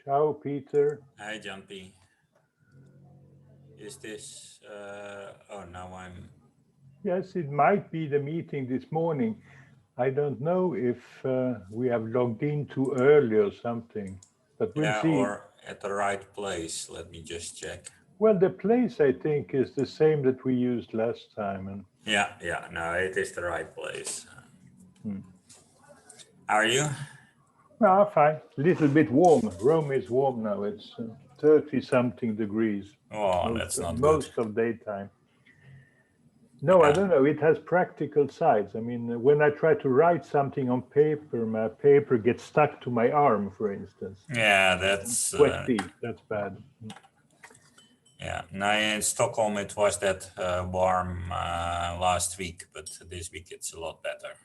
Ciao, Peter. Hi, Jumpy. Is this? Oh, now I'm. Yes, it might be the meeting this morning. I don't know if we have logged in too early or something, but we'll Yeah, see. or at the right place. Let me just check. Well, the place I think is the same that we used last time. And Yeah. No, it is the right place. Hmm. How are you? Fine. Little bit warm. Rome is warm now. It's 30 something degrees Oh, that's not good. most of daytime. No, I Yeah. don't know. It has practical sides. I mean, when I try to write something on paper, my paper gets stuck to my arm, for instance. Yeah, that's. Sweaty. That's bad. Yeah. Now in Stockholm it was that warm last week, but this week it's a lot better.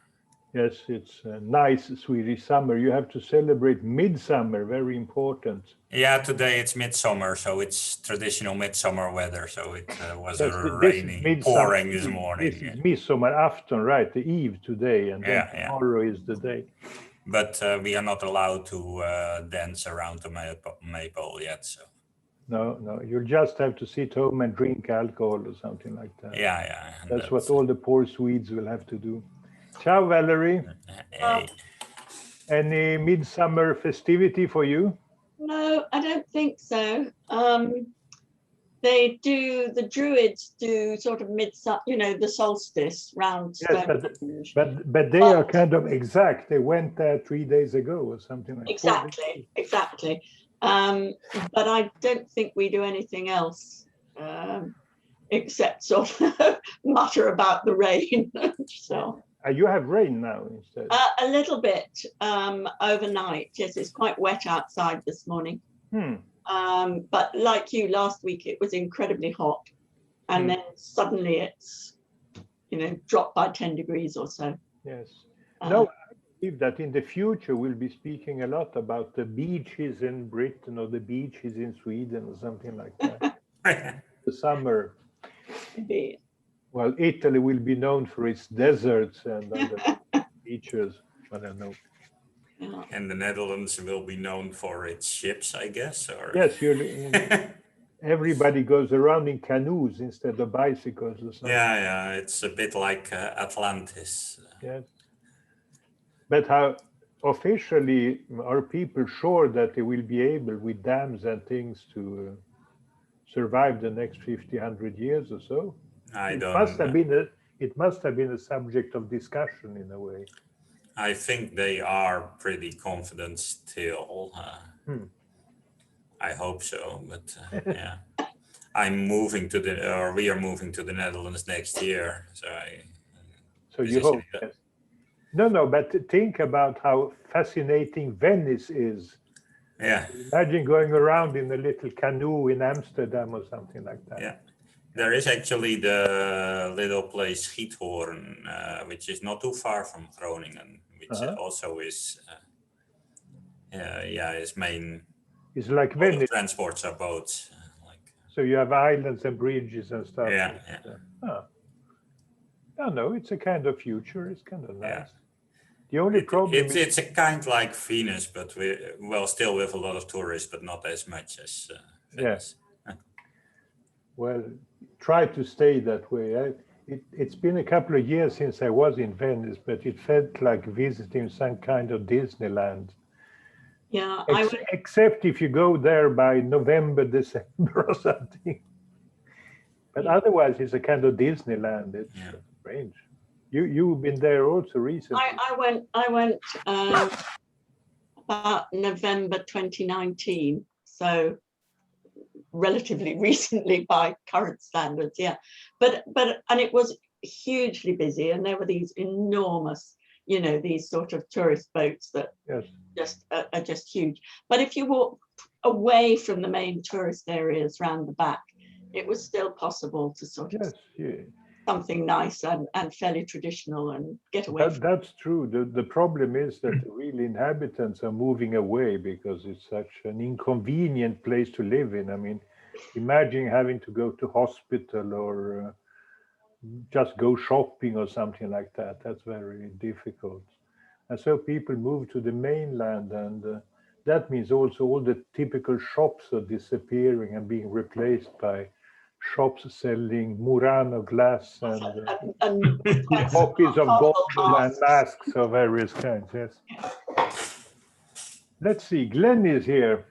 Yes, it's a nice Swedish summer. You have to celebrate midsummer, very important. Yeah, today it's midsummer, so it's traditional midsummer weather. So it was Yes, this is raining, midsummer pouring this eve. morning. This is midsummerafton, right? The eve today, and then Yeah. tomorrow is the day. But we are not allowed to dance around the maypole yet. So No, you'll just have to sit home and drink alcohol or something like that. yeah. That's what all the poor Swedes will have to do. Ciao, Valerie. Hey. Well, Any midsummer festivity for you? no, I don't think so. The Druids do sort of midsummer, the solstice round Yes, Stonehenge. but they are kind of exact. They went there 3 days ago or something like that. Exactly. But I don't think we do anything else except sort of mutter about the rain. So You have rain now instead. a little bit overnight. Yes, it's quite wet outside this morning. But like you, last week it was incredibly hot, and then suddenly it's dropped by 10 degrees or so. Yes. No, I believe that in the future we'll be speaking a lot about the beaches in Britain or the beaches in Sweden or something like that. The summer. Indeed. Well, Italy will be known for its deserts and other beaches. I don't know. Yeah. And the Netherlands will be known for its ships, I guess. Or Yes, everybody goes around in canoes instead of bicycles or something. Yeah. It's a bit like Atlantis. Yes. But how officially are people sure that they will be able, with dams and things, to survive the next 50, 100 years or so? It must have been a subject of discussion in a way. I think they are pretty confident still. I hope so, but yeah. We are moving to the Netherlands next year. So you hope, yes. No, but think about how fascinating Venice is. Yeah. Imagine going around in a little canoe in Amsterdam or something like that. Yeah. There is actually the little place Giethoorn, which is not too far from Groningen, which also is, its main. It's like Venice. Transports are boats. So you have islands and bridges and stuff. Yeah. No, it's a kind of future. It's kind of nice. Yeah. The only problem it's a kind like Venus, but still with a lot of tourists, but not as much as Venice. Yeah. Well, try to stay that way. It's been a couple of years since I was in Venice, but it felt like visiting some kind of Disneyland. Yeah, except if you go there by November, December or something. But otherwise, it's a kind of Disneyland. It's strange. You've been there also recently. I went about November 2019, so relatively recently by current standards. Yeah, but it was hugely busy, and there were these enormous, these sort of tourist boats that are just huge. But if you walk away from the main tourist areas round the back, it was still possible to sort of something nice and fairly traditional and get away. That's true. The problem is that the real inhabitants are moving away because it's such an inconvenient place to live in. I mean, Imagine having to go to hospital or just go shopping or something like that. That's very difficult. And so people move to the mainland, and that means also all the typical shops are disappearing and being replaced by shops selling Murano glass and copies of Bible and masks of various kinds. Yes. Let's see. Glenn is here.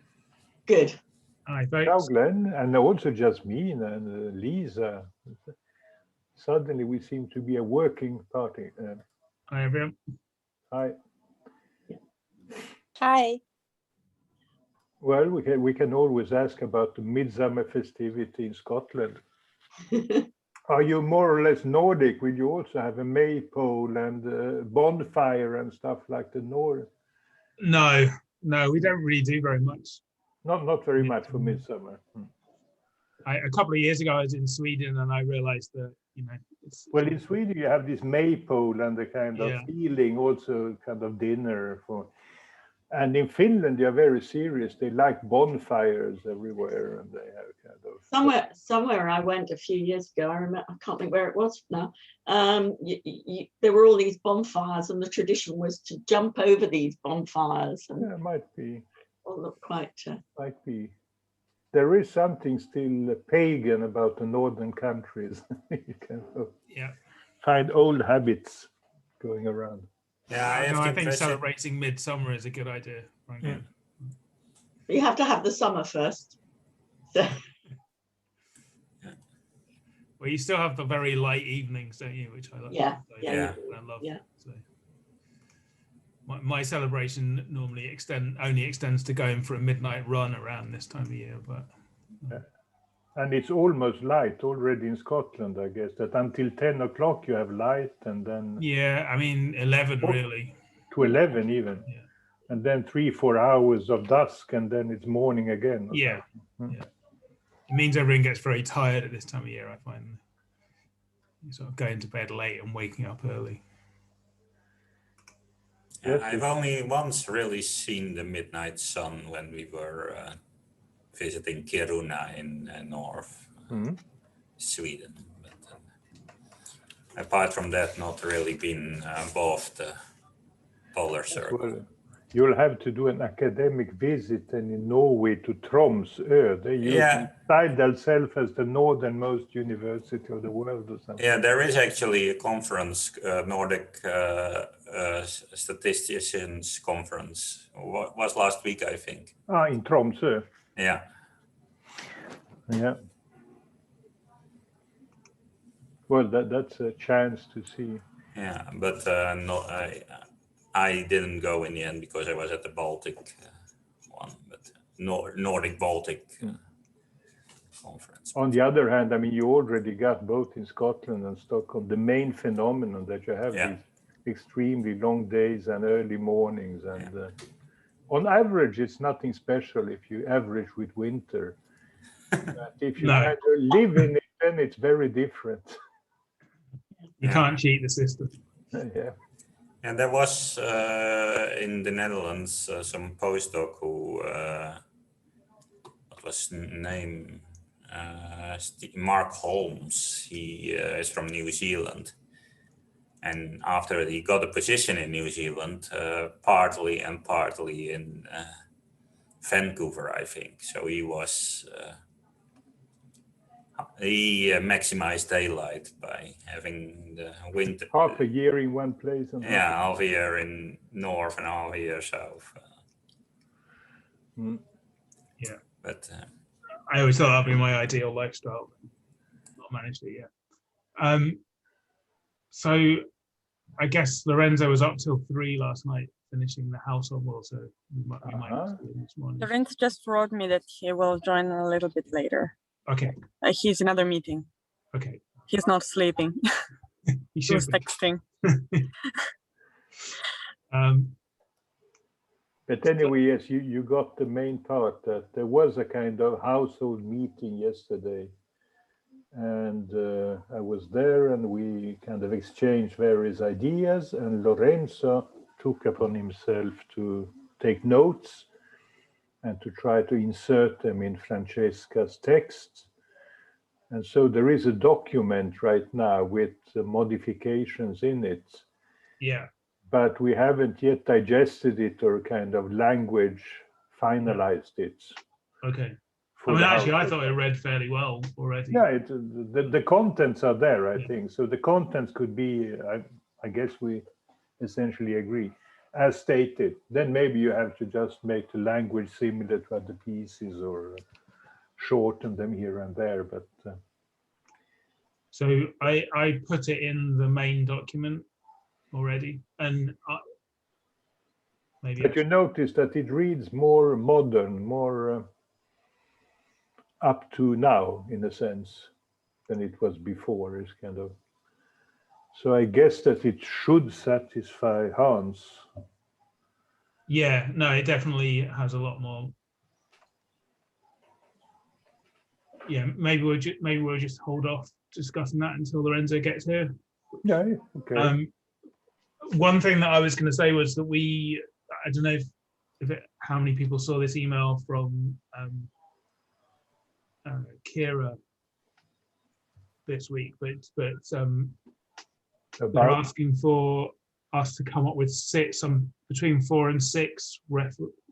Good. Hi, Ciao, folks. Glenn, and also Jasmine and Lisa. Suddenly, we seem to be a working party. Hi, everyone. Hi. Hi. Well, we can always ask about the midsummer festivity in Scotland. Are you more or less Nordic? Will you also have a maypole and bonfire and stuff like the North? No, we don't really do very much. Not very much for midsummer. A couple of years ago, I was in Sweden, and I realized that it's, Well, in Sweden, you have this maypole and the kind of Yeah. feeling, also kind of dinner for. And in Finland, they are very serious. They like bonfires everywhere, and they have kind of. Somewhere I went a few years ago. I remember, I can't think where it was now. There were all these bonfires, and the tradition was to jump over these bonfires, and Yeah, might be. all looked quite. Might be. There is something still pagan about the northern countries. You can yeah. find old habits going around. Yeah, I have No, the I think impression. celebrating midsummer is a good idea. Frankly. You have to have the summer first. So, Well, you still have the very light evenings, don't you? Which I like. Yeah, yeah. I love. Yeah. So my celebration normally only extends to going for a midnight run around this time of year, but. And it's almost light already in Scotland, I guess, that until 10 o'clock you have light, and then Yeah, I mean 11 really. to 11 even. Yeah. And then 3-4 hours of dusk, and then it's morning again. Yeah. something. Yeah. It means everyone gets very tired at this time of year, I find. You sort of going to bed late and waking up early. Yeah, Yes, I've only once really seen the midnight sun when we were visiting Kiruna in North Mhm. Sweden. But apart from that, not really been above the polar circle. Well, you'll have to do an academic visit then in Norway to Tromsø. They Yeah. style themselves as the northernmost university of the world or something. Yeah, there is actually a conference, Nordic Statisticians Conference. Was last week, I think. In Tromsø. Yeah. Yeah. Well, that's a chance to see. Yeah, but no, I didn't go in the end because I was at the Baltic one, but Nordic Baltic conference. On the other hand, I mean, you already got both in Scotland and Stockholm the main phenomenon that you have these extremely long days and early mornings, and on average, it's nothing special if you average with winter. But if you kind of live in it, then it's very different. You can't cheat the system. Yeah. And there was in the Netherlands some postdoc who, what was his name? Mark Holmes. He is from New Zealand. And after he got a position in New Zealand, partly in Vancouver, I think. So he was, he maximized daylight by having the winter. Half a year in one place. And half a year in north and half a year south. Yeah. But I always thought that'd be my ideal lifestyle. Not managed it yet. So I guess Lorenzo was up till 3 last night, finishing the house on Will, so we might see him this morning. Lorenzo just wrote me that he will join a little bit later. Okay. He's in another meeting. Okay. He's not sleeping. He He should was be. texting. But anyway, yes, you got the main part that there was a kind of household meeting yesterday. And I was there and we kind of exchanged various ideas, and Lorenzo took upon himself to take notes. and to try to insert them in Francesca's text. And so there is a document right now with modifications in it, Yeah. but we haven't yet digested it or kind of language finalized it. Okay. for I mean, the actually, I House. thought it read fairly well already. Yeah, the contents are there, I Yeah. think. So the contents could be, I guess we essentially agree, as stated. Then maybe you have to just make the language similar to other pieces or shorten them here and there. But So I put it in the main document already, and maybe you notice that it reads more modern, more up to now, in a sense, than it was before. It's kind of. So I guess that it should satisfy Hans. yeah, no, it definitely has a lot more. Yeah, maybe we'll just hold off discussing that until Lorenzo gets here. Yeah, okay. One thing that I was going to say was that I don't know how many people saw this email from Kira this week, but they're About asking for us to come up with between 4 and 6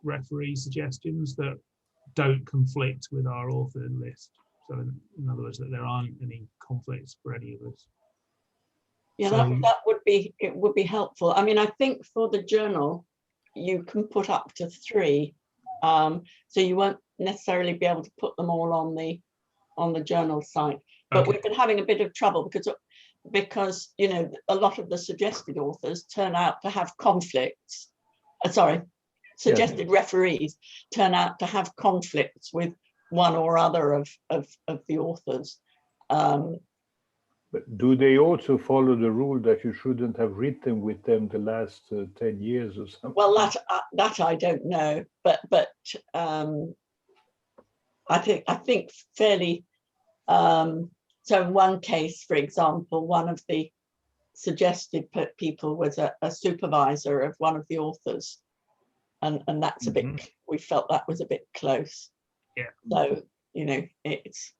referee suggestions that don't conflict with our author list. So in other words, that there aren't any conflicts for any of us. Yeah, So- that would be helpful. I mean, I think for the journal, you can put up to 3. So you won't necessarily be able to put them all on the journal site. But Okay. we've been having a bit of trouble because you know, a lot of the suggested authors turn out to have conflicts. Suggested referees turn out to have conflicts with one or other of the authors. But do they also follow the rule that you shouldn't have written with them the last 10 years or something? Well, that I don't know, but I think fairly. So in one case, for example, one of the suggested people was a supervisor of one of the authors, and that's a bit. We felt that was a bit close. Yeah. So you know, it's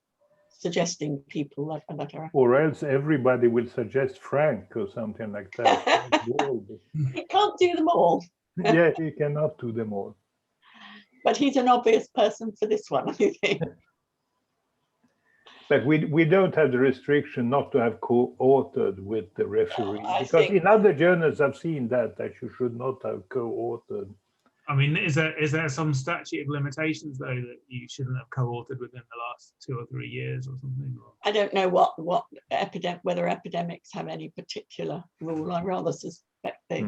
suggesting people that are. Or else everybody will suggest Frank or something like that. He can't do them all, Yeah, he cannot do them all. but he's an obvious person for this one, I think. But we don't have the restriction not to have co-authored with the referee, I because think- in other journals I've seen that you should not have co-authored. I mean, is there some statute of limitations though that you shouldn't have co-authored within the last 2 or 3 years or something? Or? I don't know whether epidemics have any particular rule. I rather suspect they.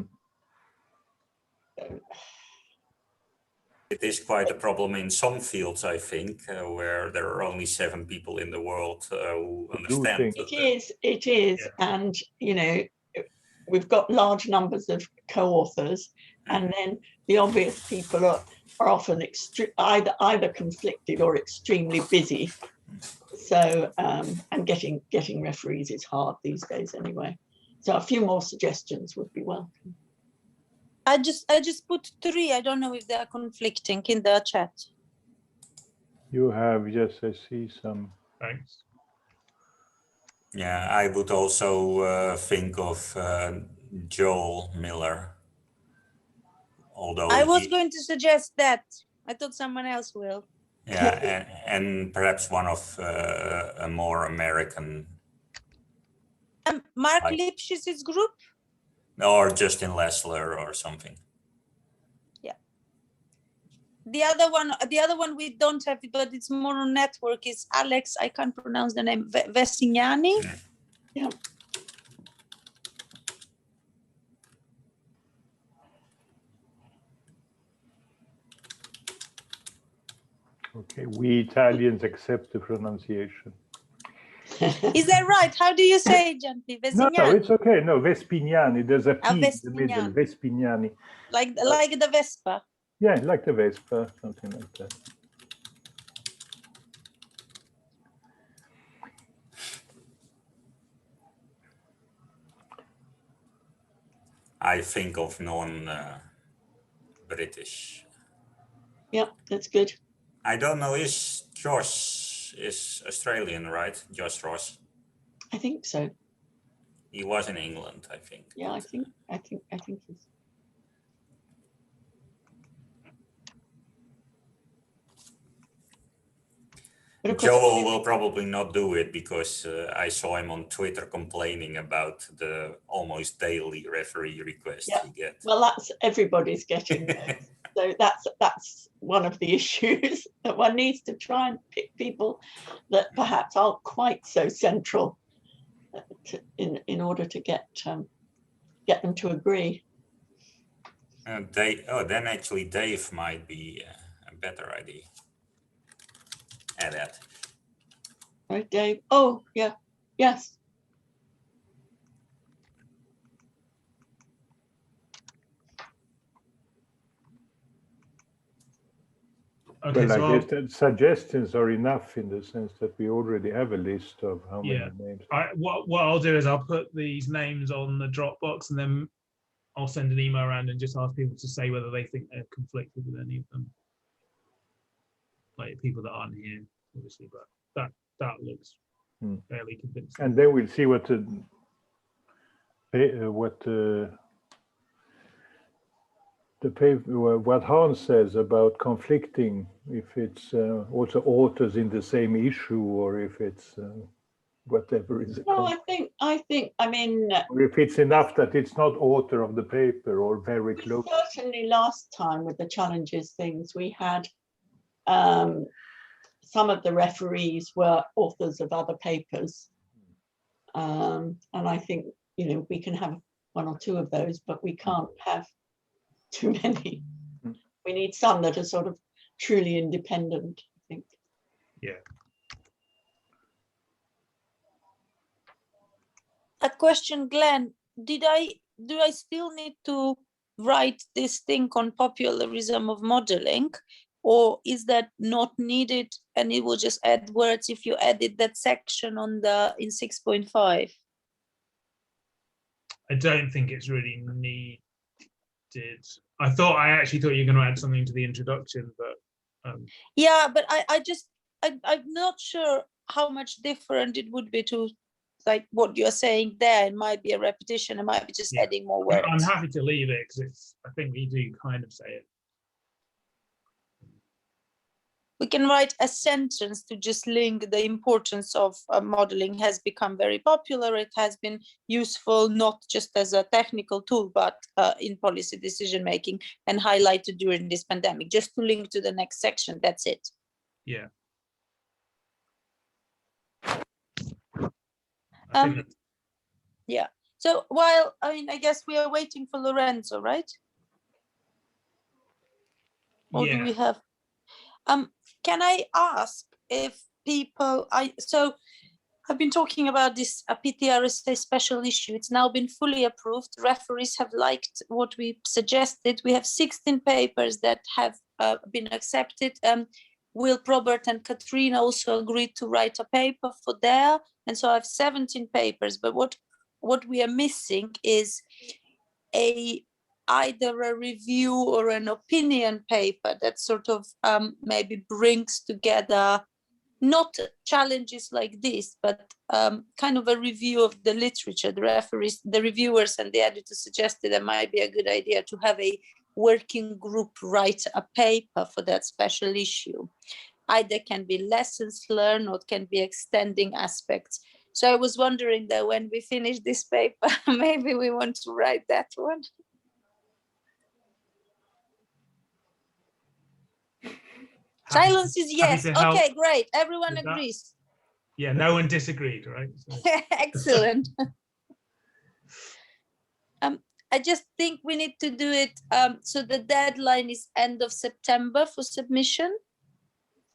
It is quite a problem in some fields, I think, where there are only 7 people in the world who understand. It is, Yeah. and you know, we've got large numbers of co-authors, and then the obvious people are often either conflicted or extremely busy. So and getting referees is hard these days anyway. So a few more suggestions would be welcome. I just put 3. I don't know if they are conflicting in the chat. You have, yes, I see some. Thanks. Yeah, I would also think of Joel Miller. Although I was going to suggest that. I thought someone else will. Yeah, and perhaps one of a more American, Mark Right. Lipschitz' group. or Justin Lessler or something. The other one we don't have, but it's more on network, is Alex. I can't pronounce the name. Vesignani. Yeah. Okay, we Italians accept the pronunciation. Is that right? How do you say it, Gianpi? No, Vesignani. it's okay. No, Vespignani. There's a P in the middle. Vespignani. Vespignani. Like the Vespa. Yeah, like the Vespa, something like that. I think of non-British. Yeah, that's good. I don't know, is Josh is Australian, right? Josh Ross. I think so. He was in England, I think. Yeah, I but, think he's. But of course, Joel will probably not do it because I saw him on Twitter complaining about the almost daily referee requests Yeah. he gets. well, that's everybody's getting those. So that's one of the issues, that one needs to try and pick people that perhaps aren't quite so central in order to get them to agree. Then actually Dave might be a better idea. Add that. Right, Dave? Oh, yeah, yes. Okay, Well, so I guess that suggestions are enough in the sense that we already have a list of how many Yeah. names. what I'll do is I'll put these names on the Dropbox, and then I'll send an email around and just ask people to say whether they think they're conflicted with any of them. Like people that aren't here, obviously, but that looks fairly convincing. And then we'll see what what Hans says about conflicting, if it's also authors in the same issue, or if it's whatever is. No, I mean, or if it's enough that it's not author of the paper or very close. certainly last time with the challenges things, we had some of the referees were authors of other papers. And I think, we can have one or two of those, but we can't have too many. We need some that are sort of truly independent, I think. Yeah. A question, Glenn, do I still need to write this thing on popularism of modeling, or is that not needed and it will just add words if you edit that section in 6.5? I don't think it's really needed. I actually thought you were going to add something to the introduction, but yeah, but I'm not sure how much different it would be to like what you're saying there. It might be a repetition, it might be just adding more words. I'm happy to leave it because I think we do kind of say it. We can write a sentence to just link the importance of modeling has become very popular. It has been useful, not just as a technical tool, but in policy decision making, and highlighted during this pandemic, just to link to the next section. That's it. Yeah. Yeah. So I guess we are waiting for Lorenzo, right? Or do we have? Can I ask if people? I've been talking about this PTRSA special issue. It's now been fully approved. Referees have liked what we suggested. We have 16 papers that have been accepted. Will, Probert, and Katrina also agreed to write a paper for there, and so I have 17 papers. But what we are missing is either a review or an opinion paper that sort of maybe brings together not challenges like this, but kind of a review of the literature. The reviewers and the editors suggested it might be a good idea to have a working group write a paper for that special issue. Either can be lessons learned or it can be extending aspects. So I was wondering that when we finish this paper, maybe we want to write that one. Silence is yes. Okay, great. Everyone agrees. Yeah, no one disagreed, right? So. Excellent. I just think we need to do it. So the deadline is end of September for submission.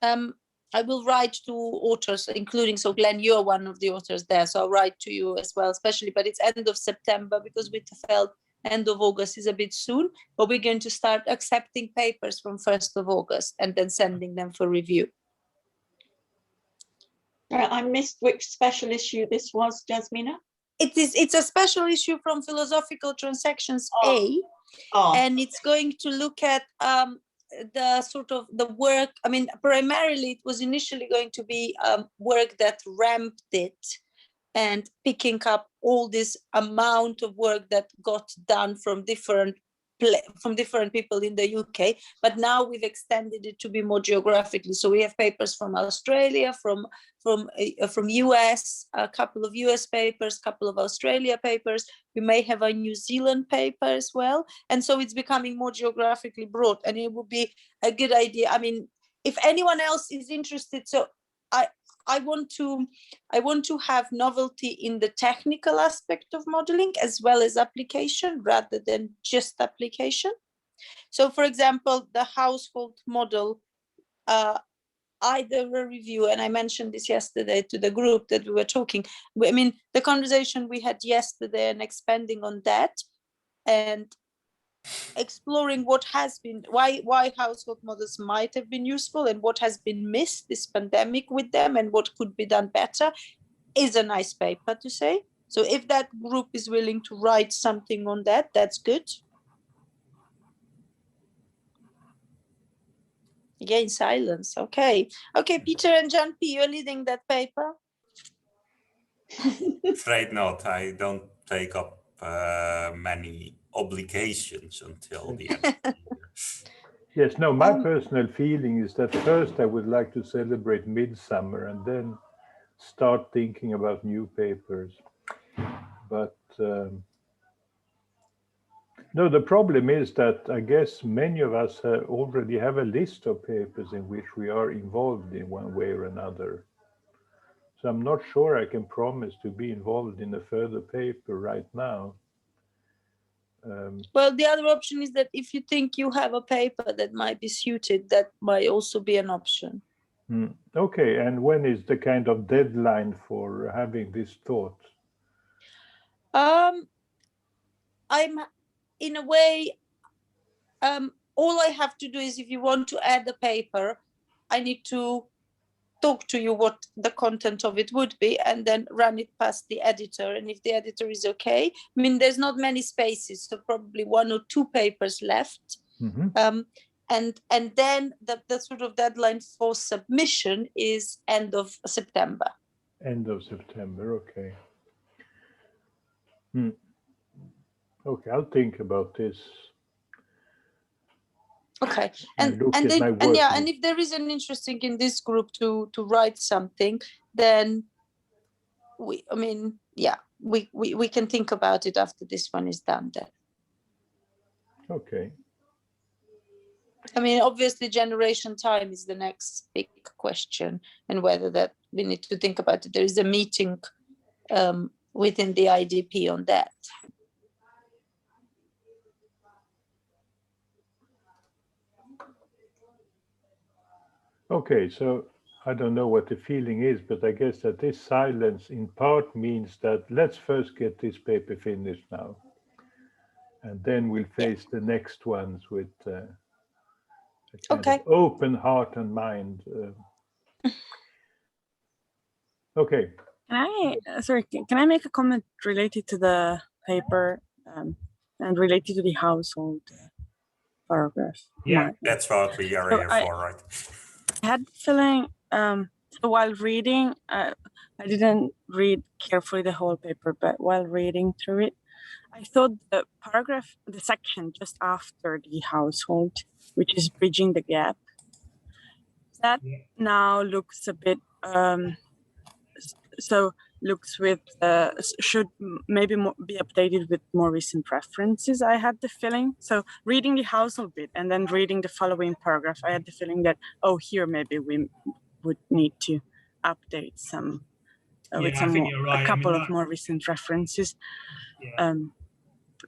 I will write to authors, including, so Glenn, you're one of the authors there, so I'll write to you as well, especially, but it's end of September because we felt end of August is a bit soon, but we're going to start accepting papers from 1st of August and then sending them for review. I missed which special issue this was, Jasmina. It's a special issue from Philosophical Transactions A, and it's going to look at the sort of the work, I mean, primarily it was initially going to be work that ramped it and picking up all this amount of work that got done from different people in the UK, but now we've extended it to be more geographically. So we have papers from Australia, from US, a couple of US papers, couple of Australia papers. We may have a New Zealand paper as well, and so it's becoming more geographically broad. And it would be a good idea. I mean, if anyone else is interested, so I want to have novelty in the technical aspect of modeling as well as application rather than just application. So for example, the household model, either a review, and I mentioned this yesterday to the group that we were talking, I mean, the conversation we had yesterday and expanding on that and exploring what has been, why household models might have been useful and what has been missed this pandemic with them and what could be done better is a nice paper to say. So if that group is willing to write something on that, that's good. Again, silence. Okay, Peter and John P, you're leading that paper. Afraid not. I don't take up many obligations until the end. Yes, no, my personal feeling is that first I would like to celebrate midsummer and then start thinking about new papers. But no, the problem is that I guess many of us already have a list of papers in which we are involved in one way or another. So I'm not sure I can promise to be involved in a further paper right now. Well, the other option is that if you think you have a paper that might be suited, that might also be an option. Okay, and when is the kind of deadline for having this thought? I'm in a way, all I have to do is if you want to add a paper, I need to talk to you what the content of it would be and then run it past the editor. And if the editor is okay, I mean, there's not many spaces, so probably 1 or 2 papers left. And then the sort of deadline for submission is end of September. End of September, okay. Okay, I'll think about this. Okay, and if there is an interesting in this group to write something, then we can think about it after this one is done then. Okay. I mean, obviously generation time is the next big question, and whether that we need to think about it. There is a meeting within the IDP on that. Okay, so I don't know what the feeling is, but I guess that this silence in part means that let's first get this paper finished now. And then we'll face the next ones with a kind of open heart and mind. Okay. Can I make a comment related to the paper and related to the household paragraph? Yeah, that's what we are here for, right? I had the feeling, so while reading, I didn't read carefully the whole paper, but while reading through it, I thought the paragraph, the section just after the household, which is bridging the gap, that now looks a bit, should maybe be updated with more recent references, I had the feeling. So reading the household bit and then reading the following paragraph, I had the feeling that, here maybe we would need to update some, with some a couple of more recent references.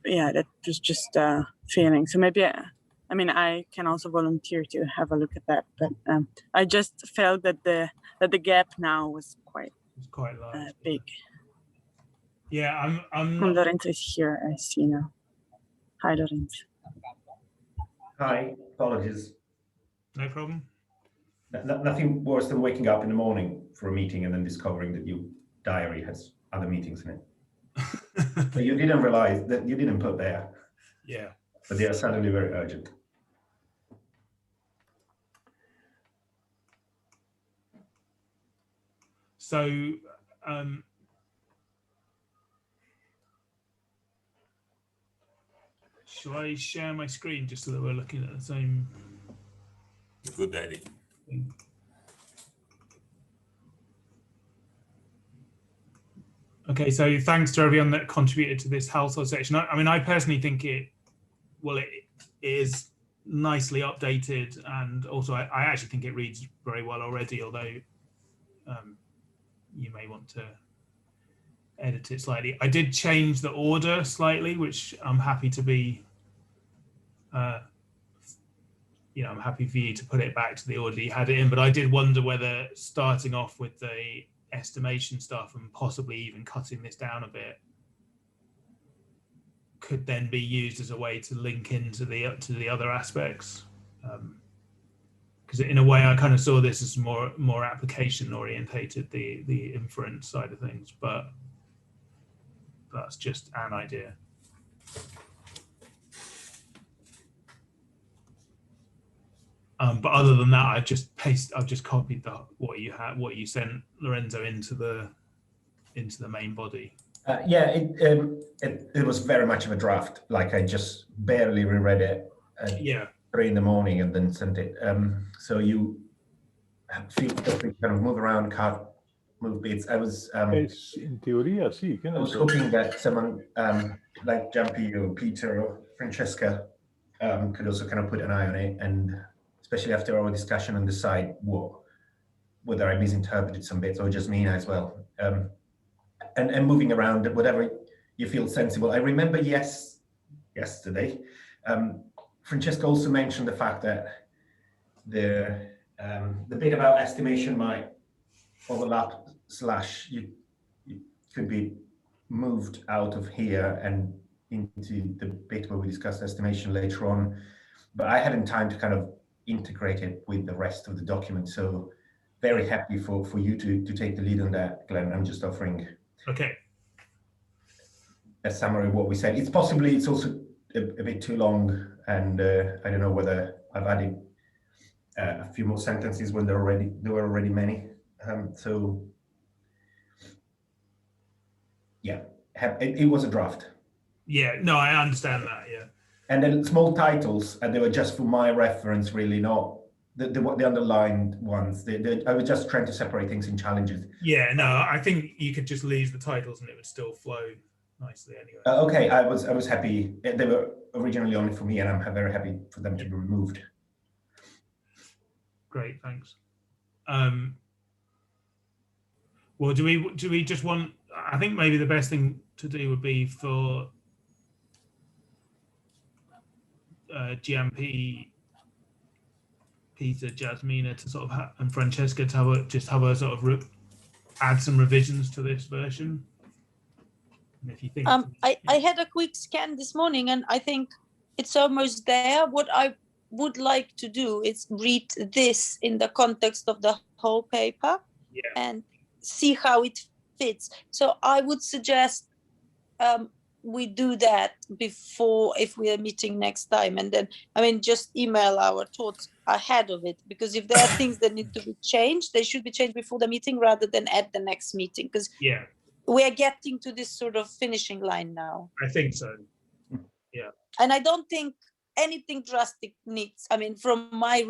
That was just a feeling. So maybe, I can also volunteer to have a look at that, but I just felt that the gap now was quite large, big. Yeah, I'm Lorenzo is here, I see now. Hi, Lorenzo. Hi, apologies. No problem. Nothing worse than waking up in the morning for a meeting and then discovering that your diary has other meetings in it. But you didn't realize that you didn't put there. Yeah. But they are suddenly very urgent. So shall I share my screen just so that we're looking at the same Good idea. thing? Okay, so thanks to everyone that contributed to this household section. I mean, I personally think it is nicely updated, and also I actually think it reads very well already, although you may want to edit it slightly. I did change the order slightly, which I'm happy to be, I'm happy for you to put it back to the order you had it in, but I did wonder whether starting off with the estimation stuff and possibly even cutting this down a bit could then be used as a way to link into the other aspects. Because in a way I kind of saw this as more application orientated, the inference side of things, but that's just an idea. But other than that, I've just copied what you sent Lorenzo into the main body. Yeah, it was very much of a draft. Like I just barely reread it at 3 in the morning and then sent it. So you feel free to kind of move around, cut, move bits. I was in teoria, sì, I was hoping that someone like Jumpy or Peter or Francesca could also kind of put an eye on it, and especially after our discussion and decide whether I misinterpreted some bits or just me as well. And moving around, whatever you feel sensible. I remember yesterday, Francesca also mentioned the fact that the bit about estimation might overlap / you could be moved out of here and into the bit where we discussed estimation later on. But I hadn't time to kind of integrate it with the rest of the document. So very happy for you to take the lead on that, Glenn. I'm just offering a summary of what we said. It's also a bit too long, and I don't know whether I've added a few more sentences when there were already many. So yeah, it was a draft. Yeah, no, I understand that. Yeah. And then small titles, and they were just for my reference, really, not the underlined ones. I was just trying to separate things in challenges. Yeah, no, I think you could just leave the titles and it would still flow nicely anyway. Okay, I was happy. They were originally only for me, and I'm very happy for them to be removed. Great, thanks. Well, do we just want? I think maybe the best thing to do would be for GMP, Peter, Jasmina to sort of and Francesca to have a sort of add some revisions to this version. And if you think, I had a quick scan this morning, and I think it's almost there. What I would like to do is read this in the context of the whole paper and see how it fits. So I would suggest we do that before, if we are meeting next time, and then just email our thoughts ahead of it, because if there are things that need to be changed, they should be changed before the meeting rather than at the next meeting, because we are getting to this sort of finishing line now. I think so. Yeah. And I don't think anything drastic needs, from my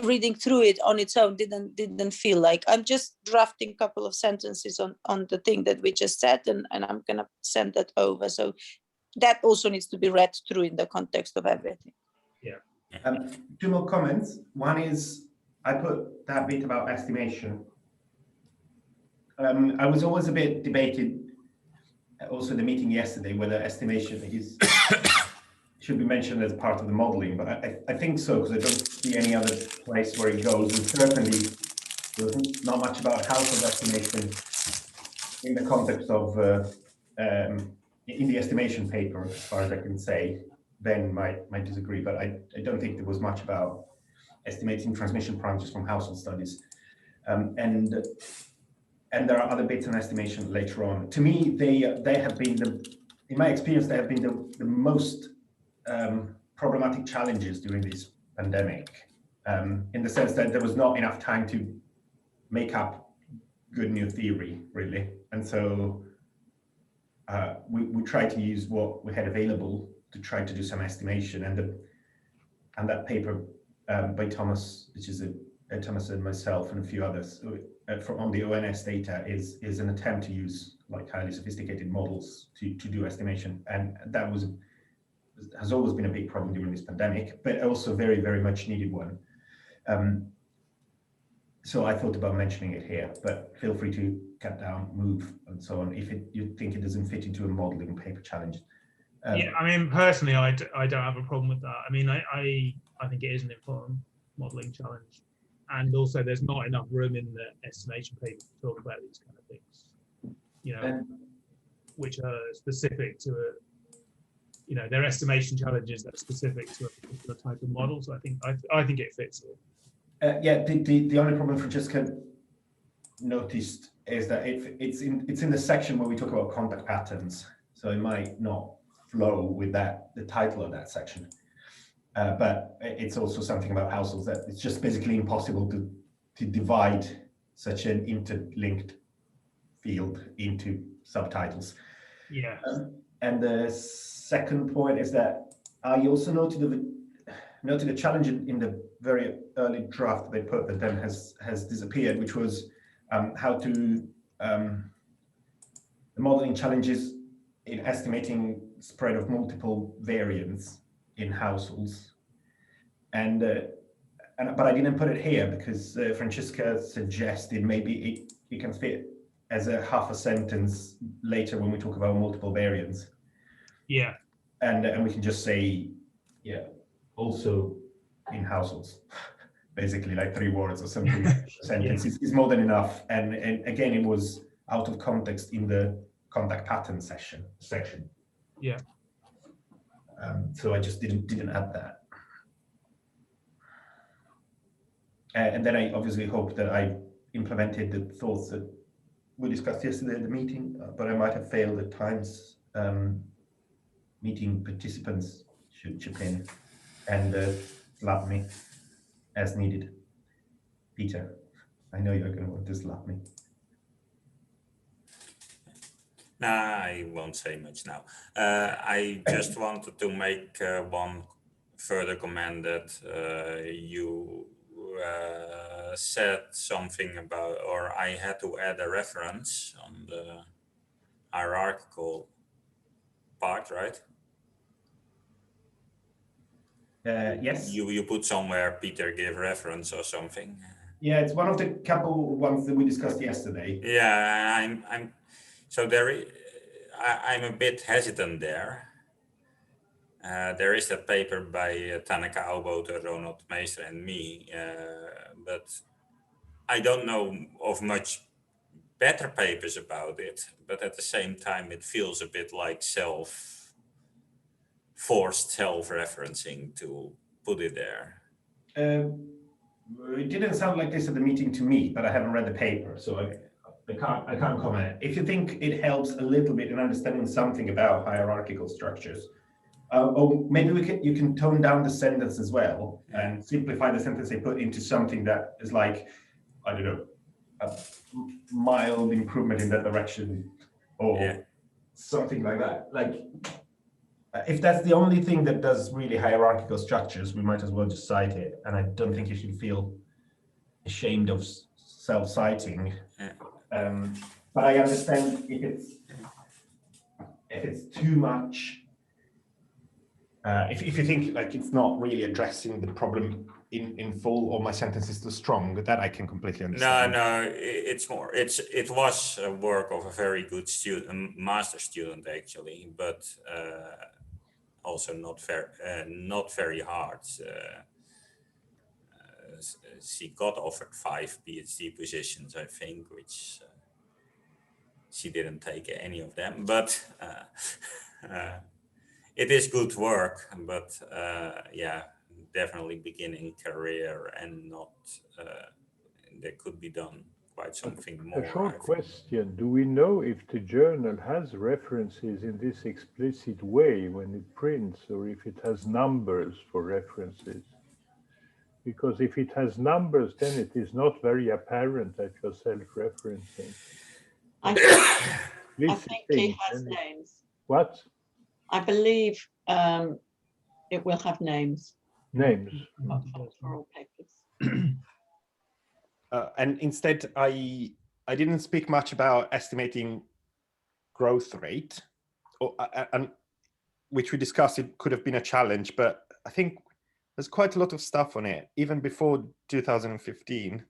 reading through it on its own didn't feel like. I'm just drafting a couple of sentences on the thing that we just said, and I'm gonna send that over. So that also needs to be read through in the context of everything. Yeah. 2 more comments. One is I put that bit about estimation. I was always a bit debated, also in the meeting yesterday, whether estimation should be mentioned as part of the modeling, but I think so, because I don't see any other place where it goes. And certainly there's not much about household estimation in the context of in the estimation paper, as far as I can say. Ben might disagree, but I don't think there was much about estimating transmission parameters from household studies. And there are other bits on estimation later on. To me, they have been in my experience, they have been the most problematic challenges during this pandemic, in the sense that there was not enough time to make up good new theory, really. And so we tried to use what we had available to try to do some estimation. And that paper by Thomas, which is Thomas and myself and a few others on the ONS data is an attempt to use like highly sophisticated models to do estimation. And that has always been a big problem during this pandemic, but also very, very much needed one. So I thought about mentioning it here, but feel free to cut down, move, and so on if you think it doesn't fit into a modeling paper challenge. Yeah, I mean, personally, I don't have a problem with that. I mean, I think it is an important modeling challenge. And also there's not enough room in the estimation paper to talk about these kind of things, you know, which are specific to their estimation challenges that are specific to a particular type of model. So I think it fits here. Yeah, the only problem Francesca noticed is that it's in the section where we talk about contact patterns, so it might not flow with the title of that section. But it's also something about households that it's just basically impossible to divide such an interlinked field into subtitles. Yeah. And the second point is that I also noted a challenge in the very early draft they put that then has disappeared, which was how to the modeling challenges in estimating spread of multiple variants in households, but I didn't put it here because Francesca suggested maybe it can fit as a half a sentence later when we talk about multiple variants. Yeah, and we can just say, yeah, also in households, basically like 3 words or something. Sentence is more than enough, and again it was out of context in the contact pattern section. Yeah. So I just didn't add that. And then I obviously hope that I implemented the thoughts that we discussed yesterday at the meeting, but I might have failed at times. Meeting participants should chip in and slap me as needed. Peter, I know you're going to want to slap me. Nah, I won't say much now. I just wanted to make one further comment that you said something about, or I had to add a reference on the hierarchical part, right? Yes. You put somewhere Peter gave reference or something. Yeah, it's one of the couple ones that we discussed yesterday. Yeah, I'm a bit hesitant there. There is that paper by Tanaka Auboter, Ronald Meester, and me, but I don't know of much better papers about it. But at the same time, it feels a bit like forced self-referencing to put it there. It didn't sound like this at the meeting to me, but I haven't read the paper, so I can't comment. If you think it helps a little bit in understanding something about hierarchical structures, or maybe you can tone down the sentence as well and simplify the sentence they put into something that is like, I don't know, a mild improvement in that direction, or something like that. Like, if that's the only thing that does really hierarchical structures, we might as well just cite it. And I don't think you should feel ashamed of self-citing. But I understand if it's too much. If you think like it's not really addressing the problem in full, or my sentence is too strong, that I can completely understand. No, it's more. It was a work of a very good student, master student actually, but also not very hard. She got offered 5 PhD positions, I think, which she didn't take any of them. But it is good work. But yeah, definitely beginning career and not. There could be done quite something more. A short question: do we know if the journal has references in this explicit way when it prints, or if it has numbers for references? Because if it has numbers, then it is not very apparent that you're self-referencing. I think Explicit it things, has then it- names. What? I believe it will have names Names. for all papers. And instead, I didn't speak much about estimating growth rate, and which we discussed. It could have been a challenge, but I think there's quite a lot of stuff on it, even before 2015.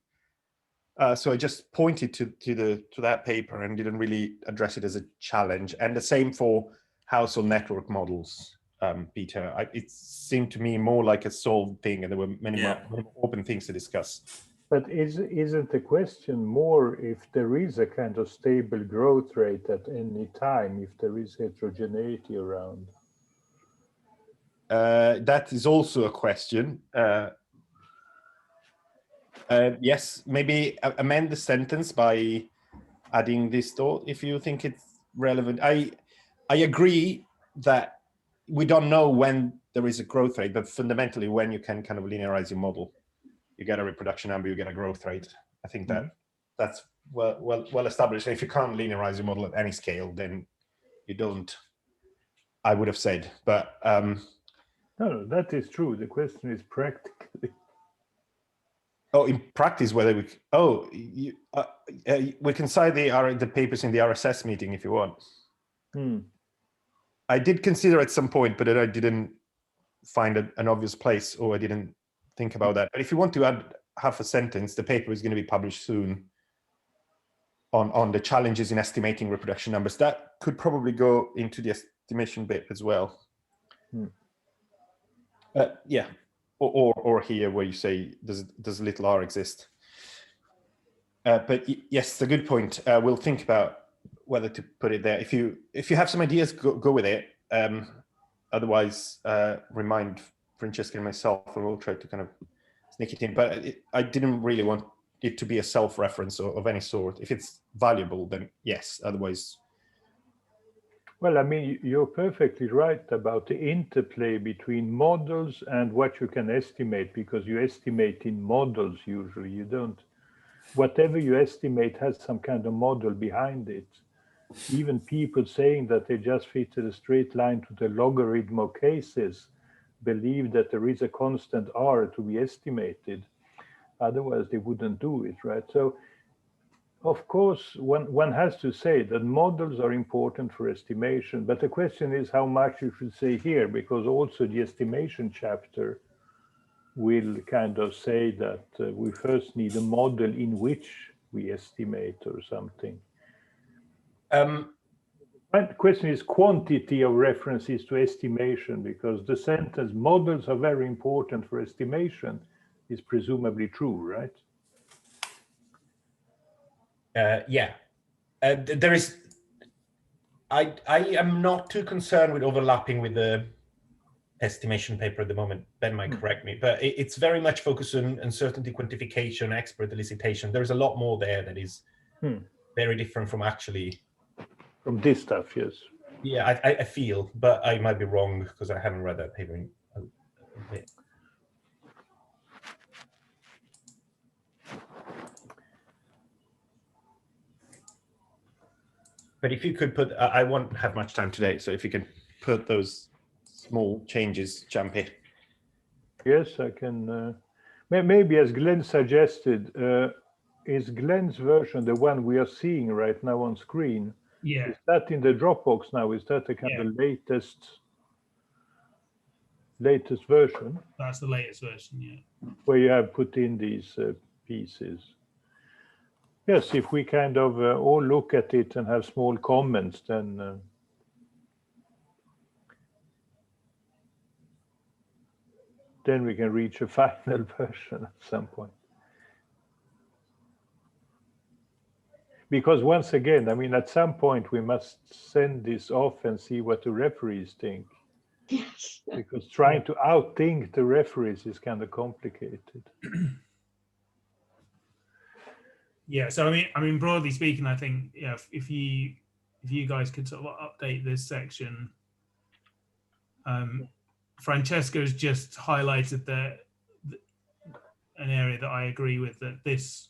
So I just pointed to that paper and didn't really address it as a challenge. And the same for household network models, Peter. It seemed to me more like a solved thing, and there were many more open things to discuss. But isn't the question more if there is a kind of stable growth rate at any time, if there is heterogeneity around? That is also a question. Yes, maybe amend the sentence by adding this thought if you think it's relevant. I agree that we don't know when there is a growth rate, but fundamentally when you can kind of linearize your model, you get a reproduction number, you get a growth rate. I think that that's well established. If you can't linearize your model at any scale, then you don't, I would have said. But No, that is true. The question is practically. oh, in practice, whether we we can cite the papers in the RSS meeting if you want. I did consider at some point, but then I didn't find an obvious place, or I didn't think about that. But if you want to add half a sentence, the paper is going to be published soon on the challenges in estimating reproduction numbers. That could probably go into the estimation bit as well. Yeah, or here where you say does little r exist? But yes, it's a good point. We'll think about whether to put it there. If you have some ideas, go with it. Otherwise, remind Francesca and myself, and we'll try to kind of sneak it in. But I didn't really want it to be a self-reference of any sort. If it's valuable, then yes. Otherwise, well, I mean, you're perfectly right about the interplay between models and what you can estimate, because you estimate in models usually. You don't. Whatever you estimate has some kind of model behind it. Even people saying that they just fitted a straight line to the logarithm of cases believe that there is a constant r to be estimated. Otherwise, they wouldn't do it, right? So, of course, one has to say that models are important for estimation, but the question is how much you should say here, because also the estimation chapter will kind of say that we first need a model in which we estimate or something. The question is quantity of references to estimation, because the sentence models are very important for estimation is presumably true, right? yeah. There is. I am not too concerned with overlapping with the estimation paper at the moment. Ben might correct me, but it's very much focused on uncertainty quantification, expert elicitation. There's a lot more there that is very different from actually. From this stuff, yes. Yeah, I feel, but I might be wrong because I haven't read that paper in a bit. But if you could put, I won't have much time today, so if you can put those small changes, Jumpy. Yes, I can. Maybe as Glenn suggested, is Glenn's version the one we are seeing right now on screen? Yeah. Is that in the Dropbox now? Is that the kind of latest version? That's the latest version, yeah. Where you have put in these pieces. Yes, if we kind of all look at it and have small comments, then we can reach a final version at some point. Because once again, I mean, at some point we must send this off and see what the referees think. Yes. Because trying to outthink the referees is kind of complicated. Yeah, so I mean, broadly speaking, I think if you guys could sort of update this section, Francesca's just highlighted that an area that I agree with, that this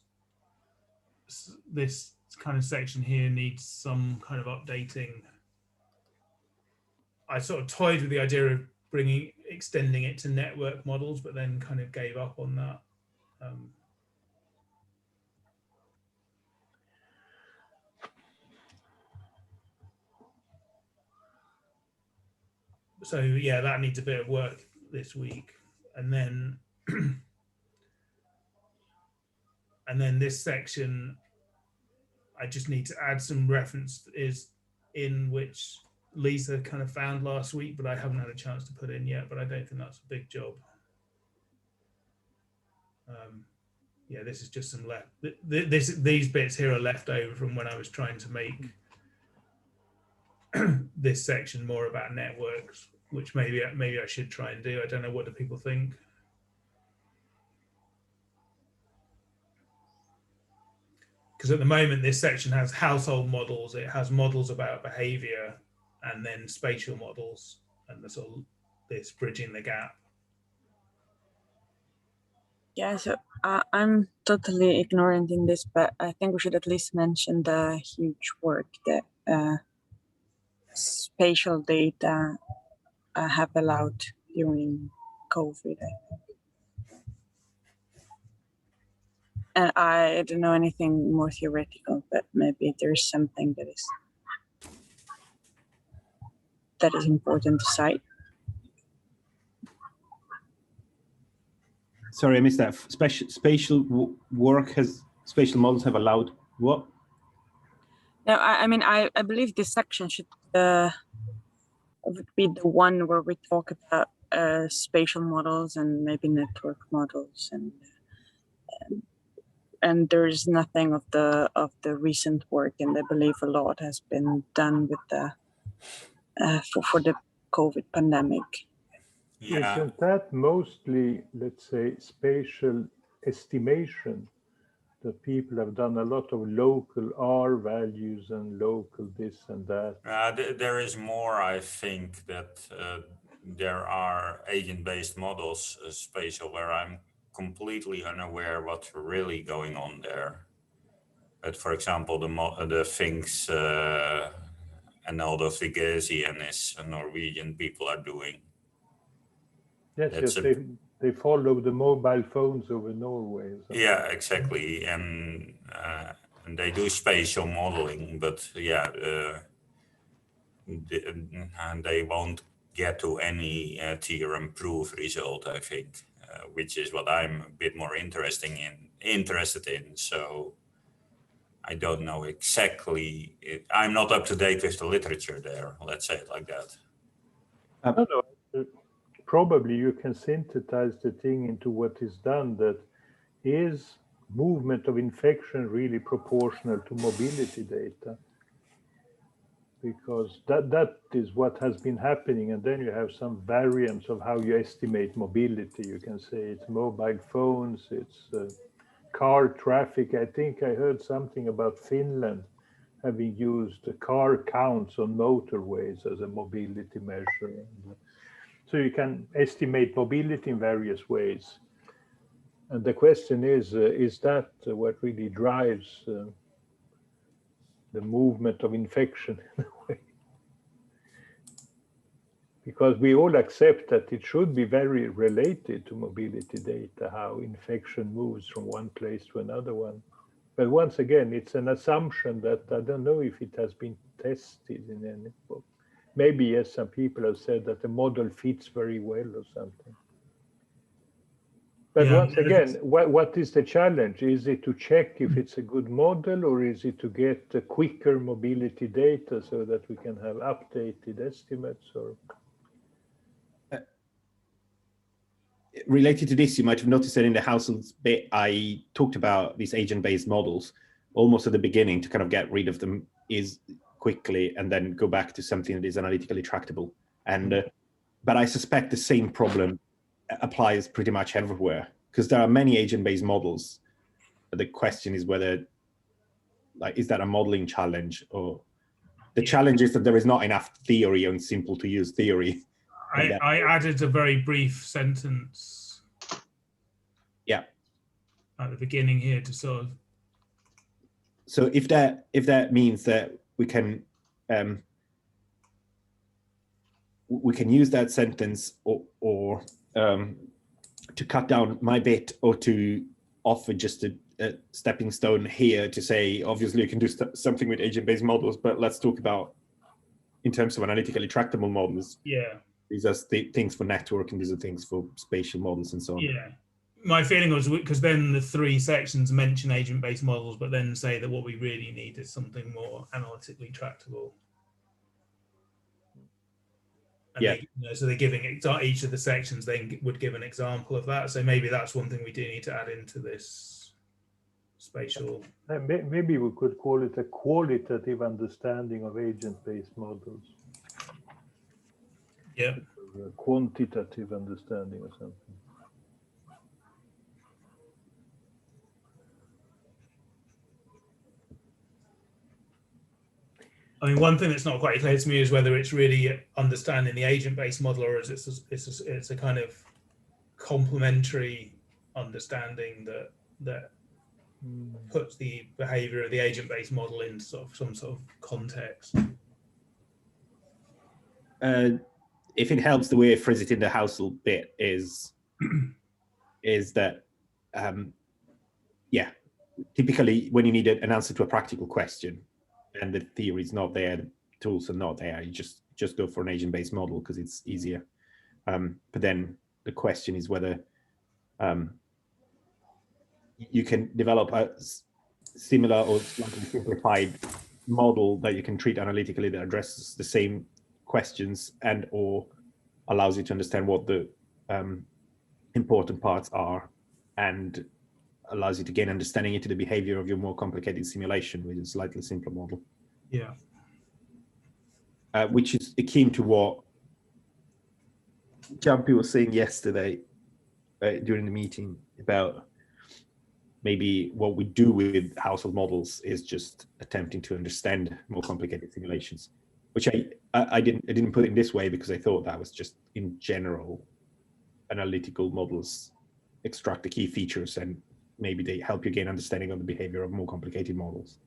kind of section here needs some kind of updating. I sort of toyed with the idea of extending it to network models, but then kind of gave up on that. So yeah, that needs a bit of work this week. And then this section, I just need to add some references in which Lisa kind of found last week, but I haven't had a chance to put in yet, but I don't think that's a big job. Yeah, this is just some left. These bits here are left over from when I was trying to make this section more about networks, which maybe I should try and do. I don't know, what do people think? Because at the moment, this section has household models, it has models about behavior, and then spatial models, and the sort of this bridging the gap. Yeah, so I'm totally ignorant in this, but I think we should at least mention the huge work that spatial data have allowed during COVID. And I don't know anything more theoretical, but maybe there's something that is important to cite. Sorry, I missed that. Spatial models have allowed what? No, I mean, I believe this section should would be the one where we talk about spatial models and maybe network models, and there's nothing of the recent work, and I believe a lot has been done with the for the COVID pandemic. Yeah. Isn't that mostly, let's say, spatial estimation? That people have done a lot of local R values and local this and that. There is more, I think, that there are agent-based models, spatial, where I'm completely unaware what's really going on there. But for example, the things Arnaldo Vigesi and his Norwegian people are doing. Yes, they follow the mobile phones over Norway. Yeah, exactly, and they do spatial modeling, but yeah, and they won't get to any theorem proof result, I think, which is what I'm a bit more interested in. So I don't know exactly. I'm not up to date with the literature there. Let's say it like that. No. Probably you can synthesize the thing into what is done. That is movement of infection really proportional to mobility data? Because that is what has been happening, and then you have some variants of how you estimate mobility. You can say it's mobile phones, it's car traffic. I think I heard something about Finland having used the car counts on motorways as a mobility measure. So you can estimate mobility in various ways. And the question is that what really drives the movement of infection in a way? Because we all accept that it should be very related to mobility data, how infection moves from one place to another one. But once again, it's an assumption that I don't know if it has been tested in any book. Maybe, yes, some people have said that the model fits very well or something. But Yeah, once again, what is the challenge? Is it to check if it's a good model, or is it to get a quicker mobility data so that we can have updated estimates? Or related to this, you might have noticed that in the households bit, I talked about these agent-based models almost at the beginning to kind of get rid of them is quickly and then go back to something that is analytically tractable. And but I suspect the same problem applies pretty much everywhere, because there are many agent-based models. But the question is whether, like, is that a modeling challenge, or the challenge is that there is not enough theory and simple to use theory. I added a very brief sentence. Yeah. at the beginning here to sort of. So if that means that we can use that sentence or to cut down my bit, or to offer just a stepping stone here to say, obviously you can do something with agent-based models, but let's talk about in terms of analytically tractable models. Yeah. These are things for networking, these are things for spatial models and so on. Yeah. My feeling was, because then the 3 sections mention agent-based models, but then say that what we really need is something more analytically tractable. And yeah. so they're giving each of the sections then would give an example of that. So maybe that's one thing we do need to add into this spatial. Maybe we could call it a qualitative understanding of agent-based models. Yeah. A quantitative understanding or something. I mean, one thing that's not quite clear to me is whether it's really understanding the agent-based model, or is it's a kind of complementary understanding that puts the behavior of the agent-based model in some sort of context. If it helps, the way I phrase it in the Housel bit is that, yeah, typically when you need an answer to a practical question, and the theory is not there, the tools are not there, you just go for an agent-based model because it's easier. But then the question is whether you can develop a similar or slightly simplified model that you can treat analytically that addresses the same questions and or allows you to understand what the important parts are and allows you to gain understanding into the behavior of your more complicated simulation with a slightly simpler model. Yeah. Which is akin to what Jumpy was saying yesterday during the meeting about maybe what we do with household models is just attempting to understand more complicated simulations, which I didn't put it in this way because I thought that was just in general analytical models extract the key features and maybe they help you gain understanding of the behavior of more complicated models.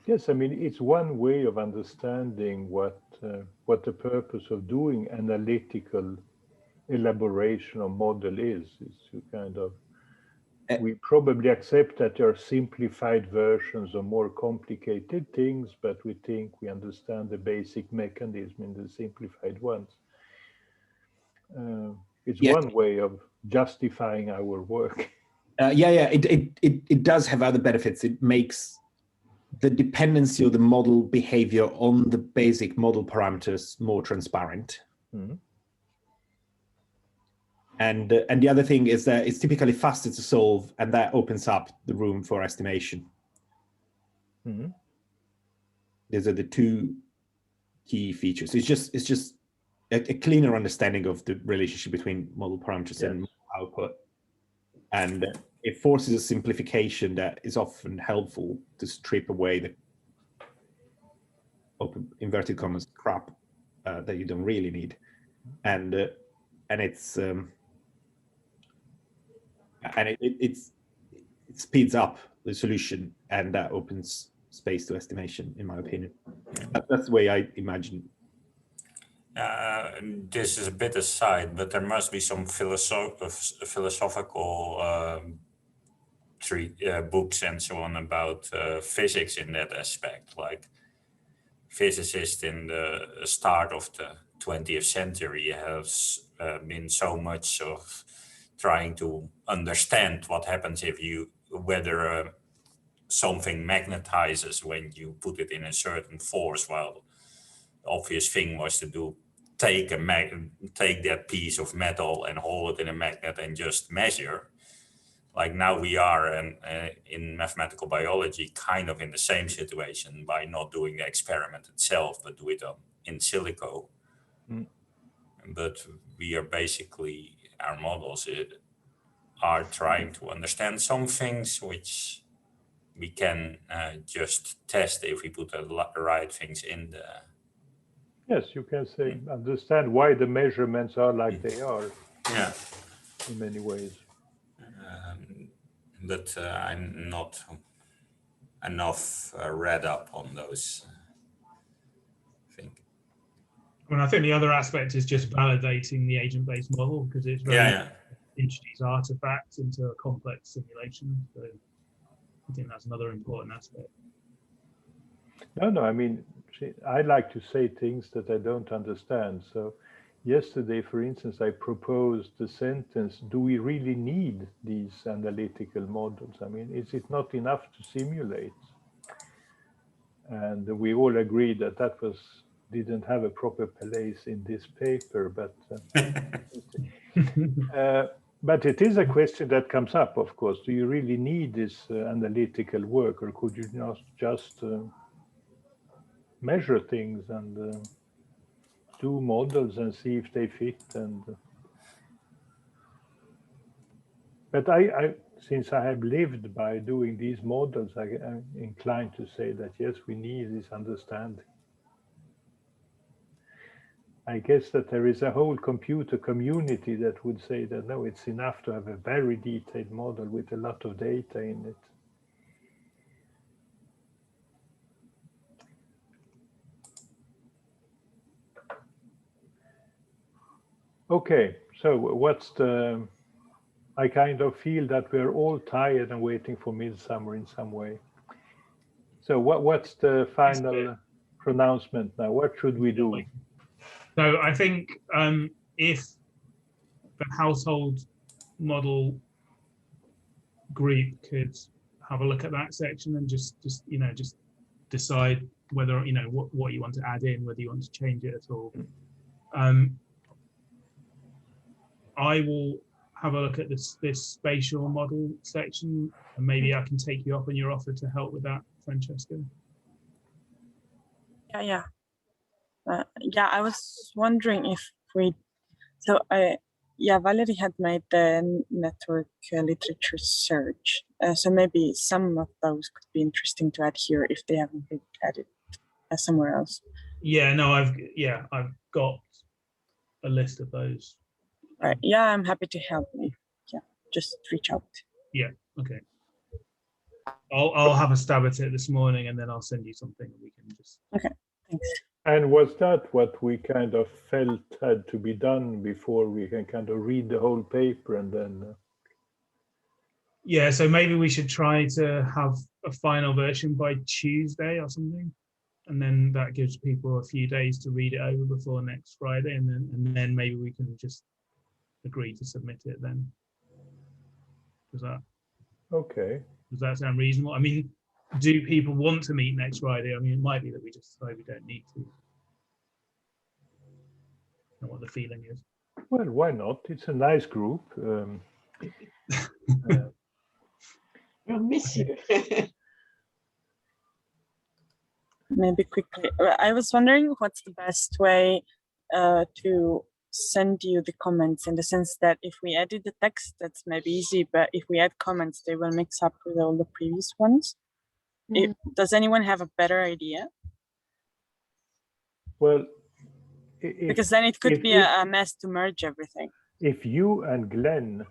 Yes, I mean, it's one way of understanding what the purpose of doing analytical elaboration of model is to kind of, we probably accept that there are simplified versions of more complicated things, but we think we understand the basic mechanism in the simplified ones. It's one way of justifying our work. It does have other benefits. It makes the dependency of the model behavior on the basic model parameters more transparent. Mm-hmm. And the other thing is that it's typically faster to solve, and that opens up the room for estimation. Mm-hmm. These are the 2 key features. It's just a cleaner understanding of the relationship between model parameters and output, and it forces a simplification that is often helpful to strip away the open inverted commas crap that you don't really need, and it's and it speeds up the solution, and that opens space to estimation, in my opinion. That's the way I imagine. This is a bit aside, but there must be some philosophical books and so on about physics in that aspect. Like physicists in the start of the 20th century has been so much of trying to understand what happens whether something magnetizes when you put it in a certain force. Well, the obvious thing was to take that piece of metal and hold it in a magnet and just measure. Like now we are in mathematical biology kind of in the same situation by not doing the experiment itself, but do it in silico. Mm. But we are basically, our models are trying to understand some things which we can just test if we put the right things in Yes, you can say, understand why the measurements are like they are Yeah. in many ways. But I'm not enough read up on those. I think. I mean, I think the other aspect is just validating the agent-based model, because it's very Yeah. introduce artifacts into a complex simulation. So I think that's another important aspect. No, I mean, I like to say things that I don't understand. So yesterday, for instance, I proposed the sentence, do we really need these analytical models? I mean, is it not enough to simulate? And we all agreed that that didn't have a proper place in this paper, but but it is a question that comes up, of course. Do you really need this analytical work, or could you not just measure things and do models and see if they fit? And but I since I have lived by doing these models, I'm inclined to say that yes, we need this understanding. I guess that there is a whole computer community that would say that no, it's enough to have a very detailed model with a lot of data in it. Okay, so what's the, I kind of feel that we're all tired and waiting for midsummer in some way. So what's the final pronouncement now? What should we do? So I think if the household model group could have a look at that section and just decide whether what you want to add in, whether you want to change it at all. I will have a look at this spatial model section, and maybe I can take you up on your offer to help with that, Francesca. Yeah. I was wondering if Valerie had made the network literature search. So maybe some of those could be interesting to add here if they haven't been added somewhere else. Yeah, no, I've got a list of those. Right. Yeah, I'm happy to help you. Yeah, just reach out. Yeah. Okay. I'll have a stab at it this morning, and then I'll send you something, and we can just. Okay. Thanks. And was that what we kind of felt had to be done before we can kind of read the whole paper and then? Yeah, so maybe we should try to have a final version by Tuesday or something, and then that gives people a few days to read it over before next Friday, and then maybe we can just agree to submit it then. Does that sound reasonable? I mean, do people want to meet next Friday? I mean, it might be that we just decide we don't need to. I don't know what the feeling is. Well, why not? It's a nice group. I'll miss you. Maybe quickly, I was wondering what's the best way to send you the comments, in the sense that if we edit the text, that's maybe easy, but if we add comments, they will mix up with all the previous ones. Does anyone have a better idea? Well, because then it could be a mess to merge everything. If you and Glenn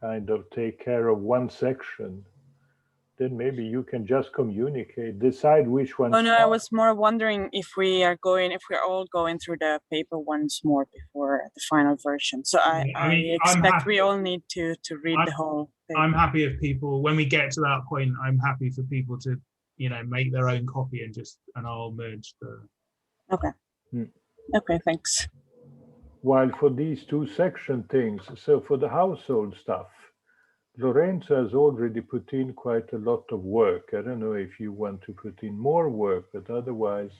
kind of take care of one section, then maybe you can just communicate, decide which one. Oh no, I was more wondering if we're all going through the paper once more before the final version. So I expect we all need to read the whole paper. I'm happy if people, when we get to that point, I'm happy for people to, make their own copy and I'll merge the. Okay. Okay, thanks. While for these two section things, so for the household stuff, Lorenzo has already put in quite a lot of work. I don't know if you want to put in more work, but otherwise,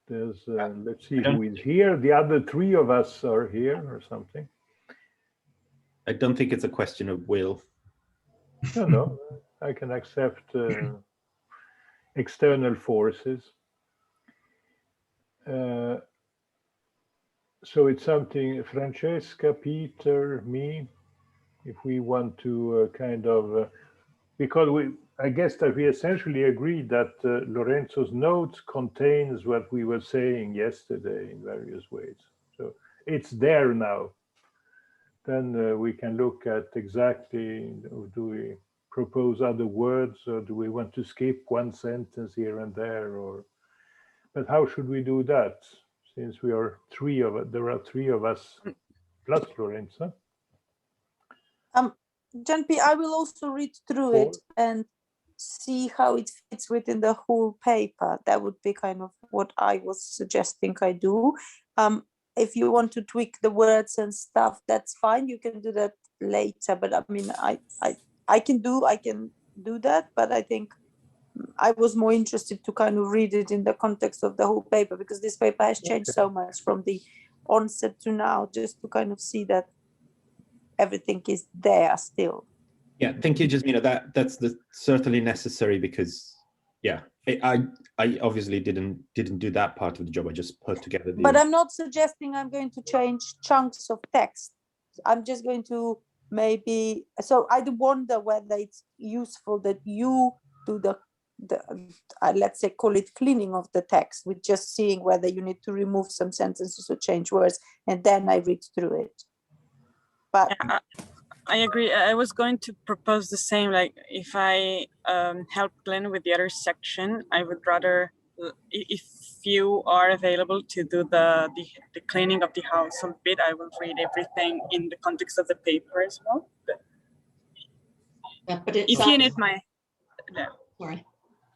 there's, let's see who is here. The other three of us are here or something. I don't think it's a question of will. No, I can accept external forces. So it's something, Francesca, Peter, me, if we want to kind of, because I guess that we essentially agreed that Lorenzo's notes contains what we were saying yesterday in various ways. So it's there now. Then we can look at exactly, do we propose other words, or do we want to skip one sentence here and there, or, but how should we do that? Since we are three of us, there are three of us plus Lorenzo. John P, I will also read through it and see how it fits within the whole paper. That would be kind of what I was suggesting I do. If you want to tweak the words and stuff, that's fine. You can do that later. But I mean, I can do that. But I think I was more interested to kind of read it in the context of the whole paper, because this paper has changed so much from the onset to now, just to kind of see that everything is there still. Yeah, thank you, Jasmina. That's certainly necessary, because yeah, I obviously didn't do that part of the job. I just put together the. But I'm not suggesting I'm going to change chunks of text. I'm just going to maybe. So I do wonder whether it's useful that you do the let's say, call it cleaning of the text, with just seeing whether you need to remove some sentences or change words, and then I read through it. But I agree. I was going to propose the same. Like, if I help Glenn with the other section, I would rather, if you are available to do the cleaning of the household bit, I will read everything in the context of the paper as well. But it if you need my, sorry.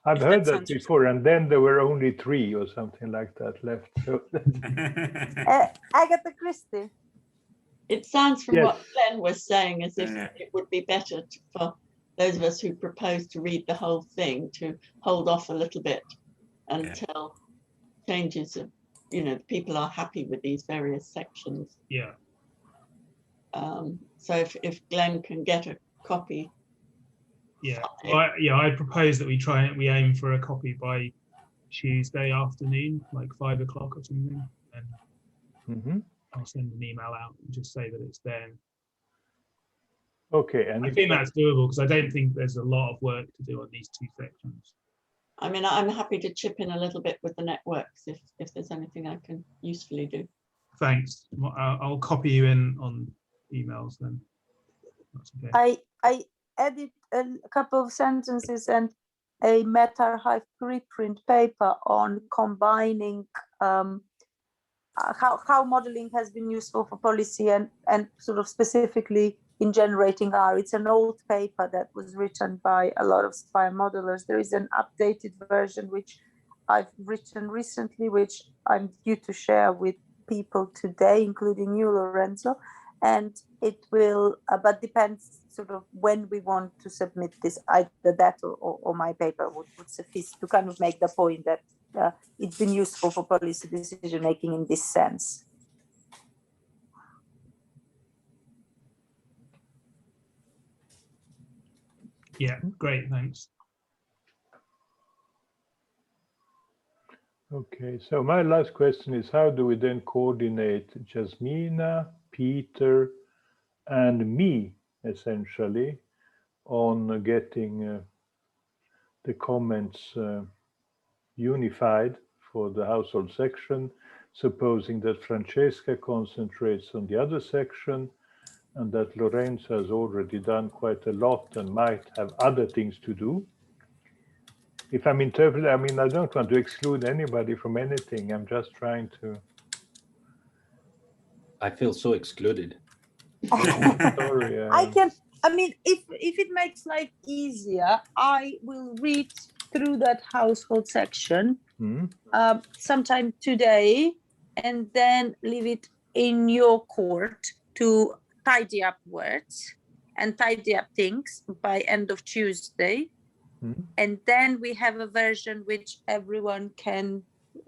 I've heard that before, and then there were only 3 or something like that left. So Agatha Christie. It sounds from Yes. what Glenn was saying as if it would be better for those of us who propose to read the whole thing to hold off a little bit until changes of, people are happy with these various sections. Yeah. So if Glenn can get a copy. Yeah. Well, I propose that we aim for a copy by Tuesday afternoon, like 5 o'clock or something. And I'll send an email out and just say that it's there. Okay, and I think that's doable, because I don't think there's a lot of work to do on these 2 sections. I mean, I'm happy to chip in a little bit with the networks if there's anything I can usefully do. Thanks. I'll copy you in on emails then. That's okay. I added a couple of sentences and a meta-archive preprint paper on combining how modeling has been useful for policy and sort of specifically in generating R. It's an old paper that was written by a lot of SPIRE modelers. There is an updated version which I've written recently, which I'm due to share with people today, including you, Lorenzo. And it will, but depends sort of when we want to submit this, either that or my paper would suffice to kind of make the point that it's been useful for policy decision making in this sense. Yeah, great, thanks. Okay, so my last question is, how do we then coordinate Jasmina, Peter, and me, essentially, on getting the comments unified for the household section, supposing that Francesca concentrates on the other section and that Lorenzo has already done quite a lot and might have other things to do. If I'm interpreting, I mean, I don't want to exclude anybody from anything. I'm just trying to. I feel so excluded. Sorry, I mean, if it makes life easier, I will read through that household section sometime today, and then leave it in your court to tidy up words and tidy up things by end of Tuesday. And then we have a version which everyone can,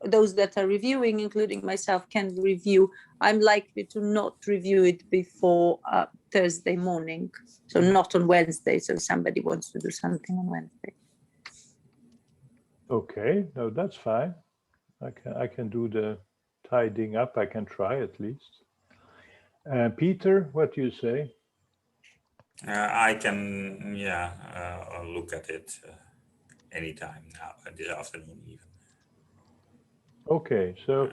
those that are reviewing, including myself, can review. I'm likely to not review it before Thursday morning, so not on Wednesday. So if somebody wants to do something on Wednesday. Okay, no, that's fine. I can do the tidying up. I can try at least. Peter, what do you say? I can, look at it anytime now, this afternoon even. Okay, so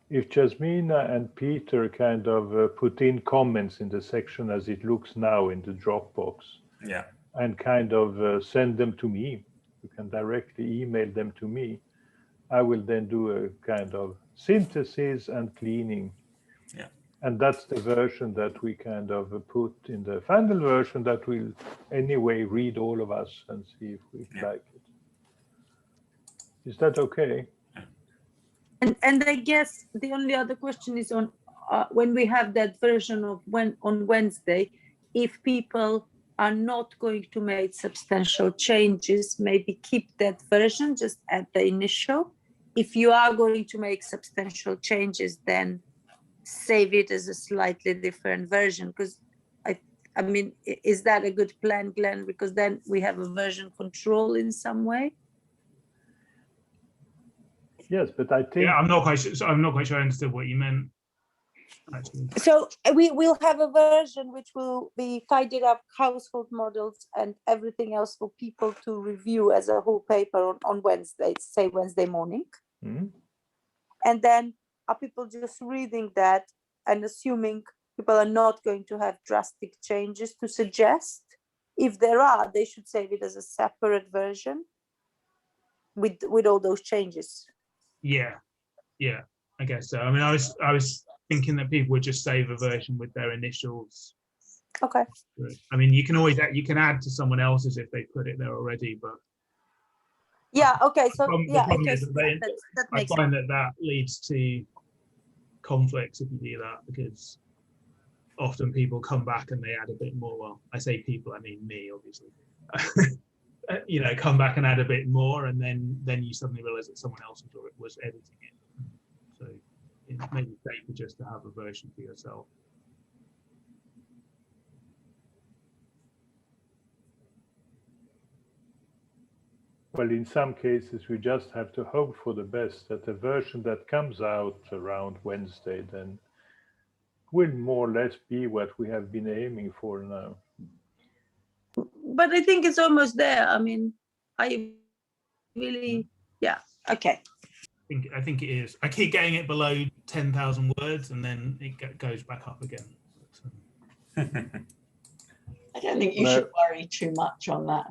if Jasmina and Peter kind of put in comments in the section as it looks now in the Dropbox, Yeah. and kind of send them to me, you can directly email them to me. I will then do a kind of synthesis and cleaning. Yeah. And that's the version that we kind of put in the final version that we'll anyway read all of us and see if we like it. Is that okay? And I guess the only other question is on when we have that version of on Wednesday, if people are not going to make substantial changes, maybe keep that version just at the initial. If you are going to make substantial changes, then save it as a slightly different version. Because I mean, is that a good plan, Glenn? Because then we have a version control in some way. Yes, but I think I'm not quite sure I understood what you meant. Actually. So we will have a version which will be tidied up household models and everything else for people to review as a whole paper on Wednesday, say Wednesday morning. Mhm. And then are people just reading that and assuming people are not going to have drastic changes to suggest? If there are, they should save it as a separate version with all those changes. Yeah, I guess so. I mean, I was thinking that people would just save a version with their initials. Okay. I mean, you can add to someone else's if they put it there already, but yeah, okay. So the problem is that I makes find sense. that leads to conflicts if you do that, because often people come back and they add a bit more. Well, I say people, I mean me, obviously. You know, come back and add a bit more, and then you suddenly realize that someone else was editing it. So it may be safer just to have a version for yourself. well, in some cases, we just have to hope for the best, that the version that comes out around Wednesday then will more or less be what we have been aiming for now. But I think it's almost there. I mean, I really, yeah, okay. I think it is. I keep getting it below 10,000 words, and then it goes back up again. I don't think you should worry too much on that.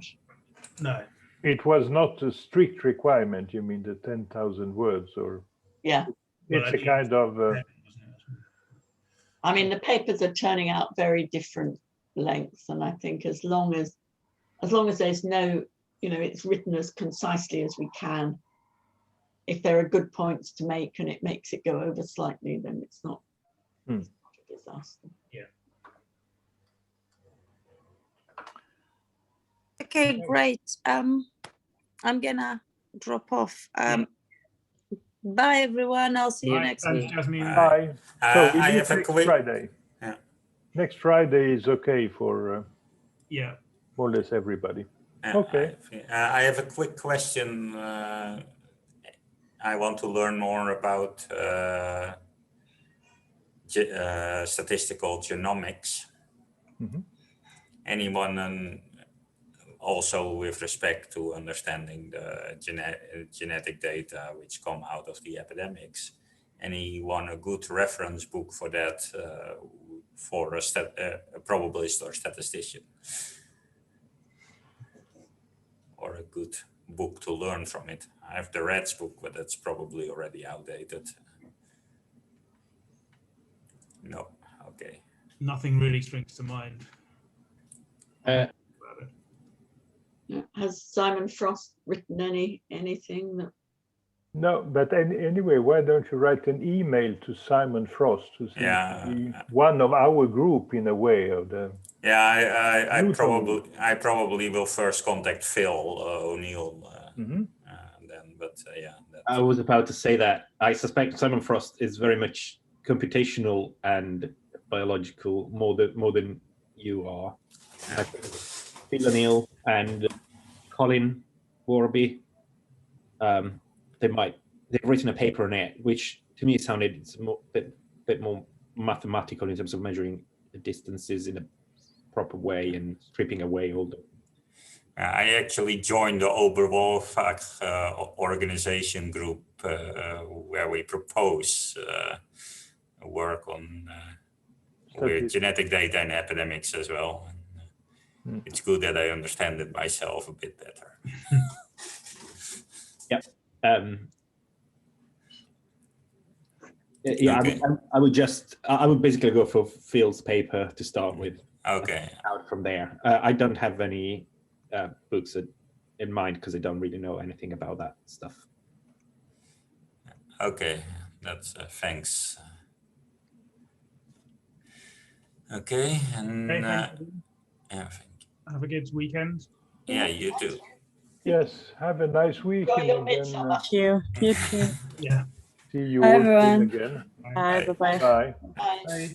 No. It was not a strict requirement, you mean the 10,000 words, or? Yeah. It's a kind of... I mean, the papers are turning out very different lengths, and I think as long as there's no, you know, it's written as concisely as we can. If there are good points to make and it makes it go over slightly, then it's not, it's not a disaster. Yeah. Okay, great. I'm gonna drop off. Bye everyone. I'll see you next week. Jasmine. Bye. So we I meet have a next quick. Friday. Yeah. Next Friday is okay for Yeah. more or less everybody. Okay. I have a quick question. I want to learn more about statistical genomics. Mhm. Anyone, also with respect to understanding the genetic data which come out of the epidemics, anyone a good reference book for that for a probabilist or statistician? Or a good book to learn from it. I have the Reds book, but that's probably already outdated. No, okay. Nothing really springs to mind. Has Simon Frost written anything that? No, but anyway, why don't you write an email to Simon Frost, who seems to be one of our group in a way of the. Yeah, I probably will first contact Phil O'Neill. Then, but yeah. I was about to say that I suspect Simon Frost is very much computational and biological more than you are. I think Phil O'Neill and Colin Warby, they've written a paper on it, which to me sounded it's a bit more mathematical in terms of measuring the distances in a proper way and stripping away all the. I actually joined the Oberwolfach organization group where we propose work on with genetic data and epidemics as well. It's good that I understand it myself a bit better. Yeah. Yeah, Okay. I would basically go for Phil's paper to start with. Okay. Out from there. I don't have any books in mind because I don't really know anything about that stuff. Okay, that's thanks. Okay, and Okay, thank you. yeah, Have a good weekend. yeah, you too. Yes, have a nice weekend your again. midsummer. Thank you. You too. Yeah. See you Bye, all soon everyone. again. Bye. Bye. Bye. Bye. Bye. Bye.